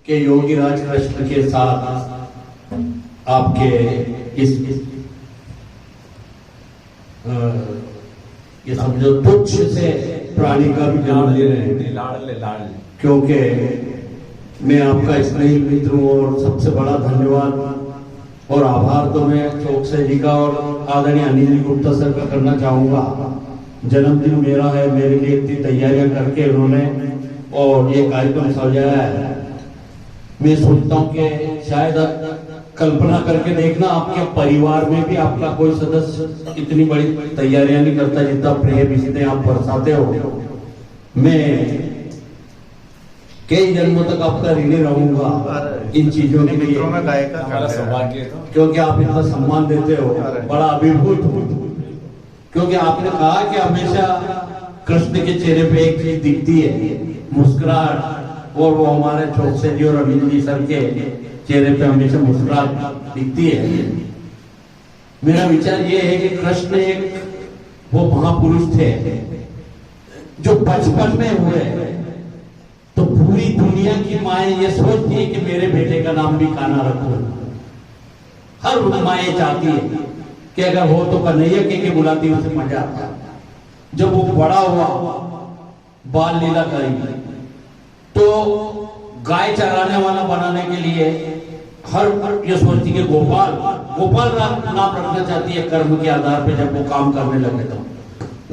कि योगीराज कृष्ण के साथ आपके इस ये समझो तुच्छ से प्राणी का भी जन्म ले रहे हैं, लाड़ क्योंकि मैं आपका स्नेही मित्र हूँ और सबसे बड़ा धन्यवाद और आभार तो मैं चौकसे जी का और आदरणीय अनिल गुप्ता सर का करना चाहूंगा। जन्मदिन मेरा है, मेरे लिए इतनी तैयारियां करके उन्होंने और ये कार्यक्रम सजाया है। मैं सोचता हूँ कि शायद कल्पना करके देखना, आपके परिवार में भी आपका कोई सदस्य इतनी बड़ी तैयारियां नहीं करता जितना प्रेम इसने आप बरसाते हो। मैं कई जन्मों तक आपका ऋणी रहूंगा इन चीजों के लिए, सौभाग्य क्योंकि आप इतना सम्मान देते हो, बड़ा अभिभूत हो। क्योंकि आपने कहा कि हमेशा कृष्ण के चेहरे पे एक चीज दिखती है, मुस्कुराहट, और वो हमारे चौकसे जी और अनिल जी सर के चेहरे पे हमेशा मुस्कुराहट दिखती है। मेरा विचार ये है कि कृष्ण एक वो महापुरुष थे जो बचपन में हुए तो पूरी दुनिया की माएं ये सोचती है कि मेरे बेटे का नाम भी कान्हा रखो। हर माएं चाहती है कि अगर हो तो कन्हैया के बुलाती, उसे मजा आता। जब वो बड़ा हुआ, बाल लीला करेंगे, तो गाय चराने वाला बनाने के लिए हर ये सोचती है गोपाल नाम रखना चाहती है कर्म के आधार पे जब वो काम करने लगे। तो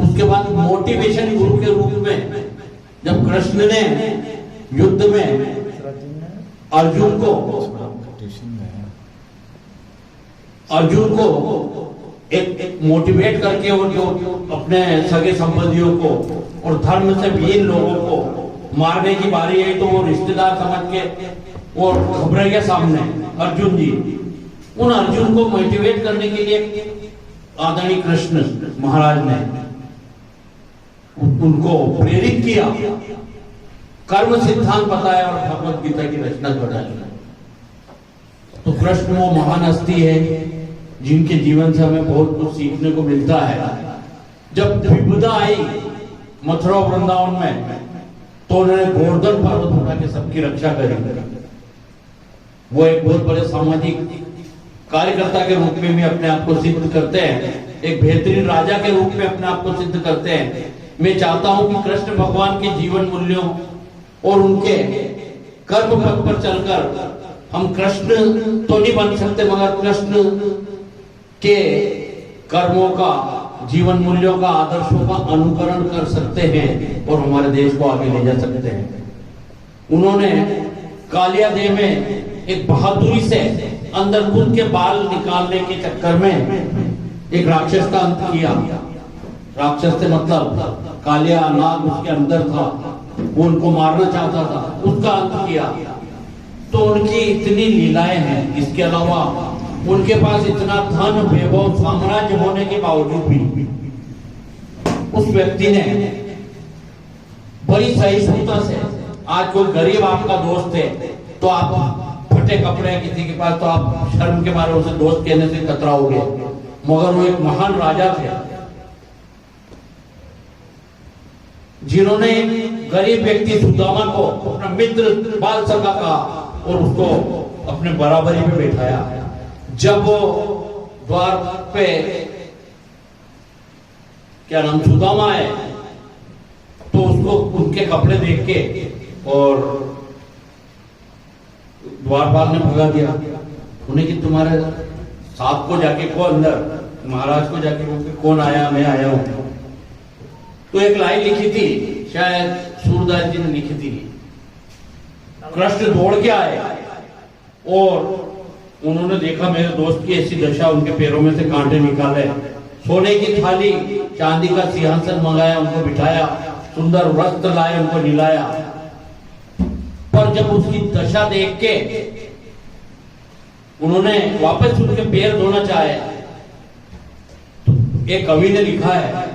उसके बाद मोटिवेशन गुरु के रूप में जब कृष्ण ने युद्ध में अर्जुन को एक मोटिवेट करके और जो अपने सगे संबंधियों को और धर्म से विहीन लोगों को मारने की बारी है, तो वो रिश्तेदार समझ के और घबरा गया सामने अर्जुन जी। उन अर्जुन को मोटिवेट करने के लिए आदरणीय कृष्ण महाराज ने उनको प्रेरित किया, कर्म सिद्धांत बताया और भगवत गीता की रचना कराई। तो कृष्ण वो महान हस्ती है जिनके जीवन से हमें बहुत कुछ सीखने को मिलता है। जब विपदा आई मथुरा वृंदावन में, तो उन्होंने गोवर्धन पर्वत उठा के सबकी रक्षा करी। वो एक बहुत बड़े सामाजिक कार्यकर्ता के रूप में भी अपने आप को सिद्ध करते हैं, एक बेहतरीन राजा के रूप में अपने आप को सिद्ध करते हैं। मैं चाहता हूं कि कृष्ण भगवान के जीवन मूल्यों और उनके कर्म पथ पर चलकर हम कृष्ण तो नहीं बन सकते, मगर कृष्ण के कर्मों का, जीवन मूल्यों का, आदर्शों का अनुकरण कर सकते हैं और हमारे देश को आगे ले जा सकते हैं। उन्होंने कालिया देह में एक बहादुरी से अंदर खुद के बाल निकालने के चक्कर में एक राक्षस का अंत किया। राक्षस से मतलब कालिया नाग उसके अंदर था, वो उनको मारना चाहता था, उसका अंत किया। तो उनकी इतनी लीलाएं हैं, इसके अलावा उनके पास इतना धन, वैभव, साम्राज्य होने के बावजूद भी उस व्यक्ति ने बड़ी सहिष्णुता से, आज कोई गरीब आपका दोस्त है तो आप फटे कपड़े किसी के पास तो आप शर्म के मारे उसे दोस्त कहने से कतराओगे, मगर वो एक महान राजा थे जिन्होंने गरीब व्यक्ति सुदामा को अपना मित्र, बाल सखा कहा और उसको अपने बराबरी में बैठाया। जब वो द्वार पे क्या नाम सुदामा है, तो उसको उनके कपड़े देख के और द्वारपाल ने भगा दिया उन्हें कि तुम्हारे साथ को जाके को अंदर महाराज को जाके बोल कौन आया, मैं आया हूं। तो एक लाइन लिखी थी, शायद सूरदास जी ने लिखी थी, कृष्ण दौड़ के आए और उन्होंने देखा मेरे दोस्त की ऐसी दशा, उनके पैरों में से कांटे निकाले, सोने की थाली, चांदी का सिंहासन मंगाया, उनको बिठाया, सुंदर वस्त्र लाए, उनको निलाया। पर जब उसकी दशा देख के उन्होंने वापस उनके पैर धोना चाहे, तो एक कवि ने लिखा है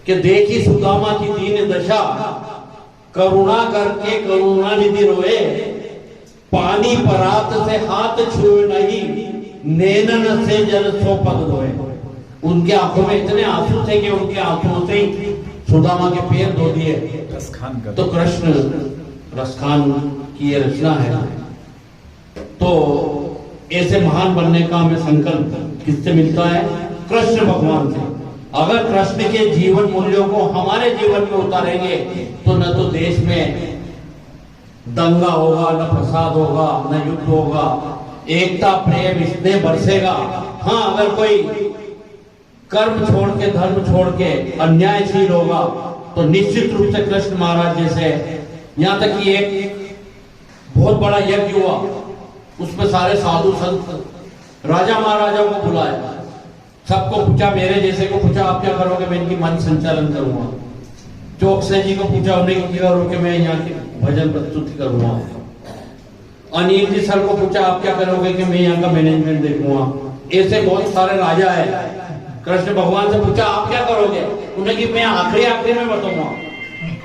कि देखी सुदामा की दीन दशा, करुणा करके करुणानिधि रोए, पानी परात से हाथ छुए नहीं, नैनन से जल सो पग धोए। उनके आंखों में इतने आंसू थे कि उनके आंसुओं से ही सुदामा के पैर धो दिए। तो कृष्ण रसखान की ये रचना है। तो ऐसे महान बनने का हमें संकल्प किससे मिलता है? कृष्ण भगवान से। अगर कृष्ण के जीवन मूल्यों को हमारे जीवन में उतारेंगे तो न तो देश में दंगा होगा, न फसाद होगा, न युद्ध होगा, एकता प्रेम स्नेह बरसेगा। हाँ, अगर कोई कर्म छोड़ के धर्म छोड़ के अन्यायशील होगा तो निश्चित रूप से कृष्ण महाराज जैसे, यहाँ तक कि एक बहुत बड़ा यज्ञ हुआ, उसमें सारे साधु संत राजा महाराजाओं को बुलाया, सबको पूछा, मेरे जैसे को पूछा आप क्या करोगे? मैं इनकी मन संचालन करूंगा। चौकसे जी को पूछा, उन्हें क्या करोगे? मैं यहाँ की भजन प्रस्तुति करूंगा। अनिल जी सर को पूछा, आप क्या करोगे? कि मैं यहाँ का मैनेजमेंट देखूंगा। ऐसे बहुत सारे राजा है। कृष्ण भगवान से पूछा, आप क्या करोगे? उन्हें कि मैं आखिरी में बताऊंगा।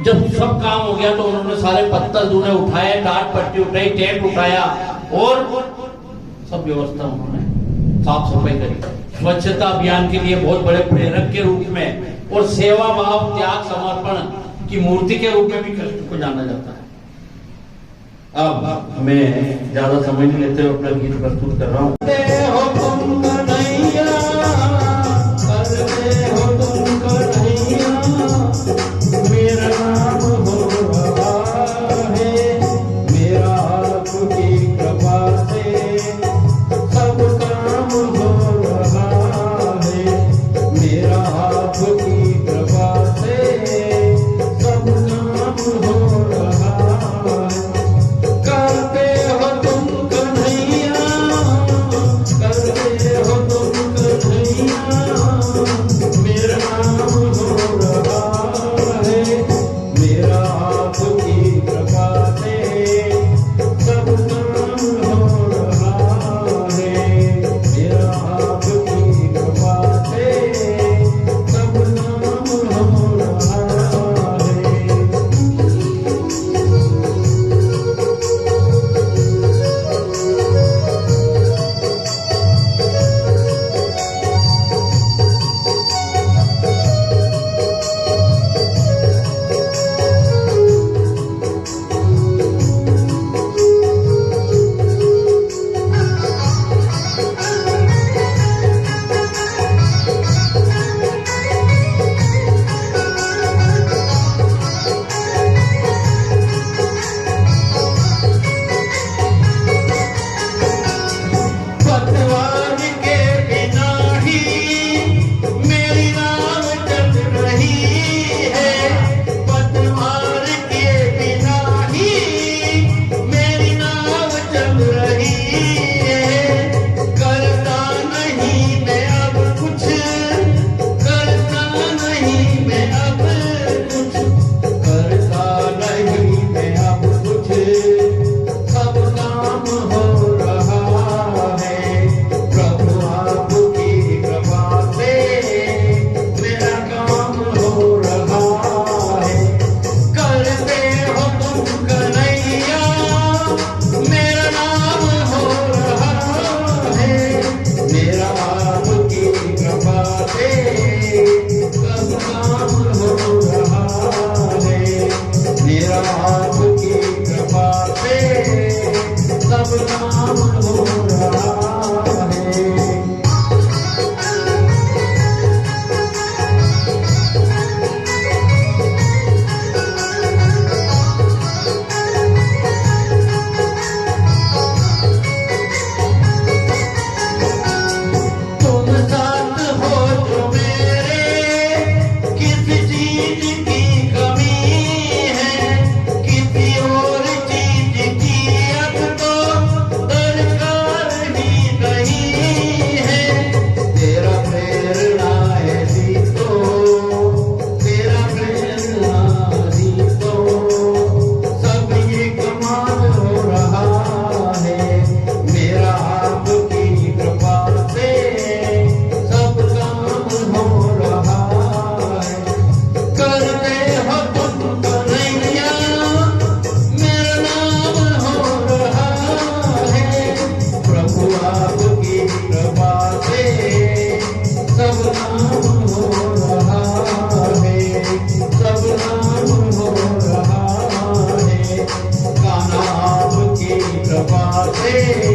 जब सब काम हो गया तो उन्होंने सारे पत्तल दूने उठाए, टाट पट्टी उठाई, टेंट उठाया और सब व्यवस्था उन्होंने साफ सफाई करी। स्वच्छता अभियान के लिए बहुत बड़े प्रेरक के रूप में और सेवा भाव त्याग समर्पण की मूर्ति के रूप में भी कृष्ण को जाना जाता है। अब मैं ज्यादा समय नहीं लेते हुए अपना गीत प्रस्तुत कर रहा हूँ। है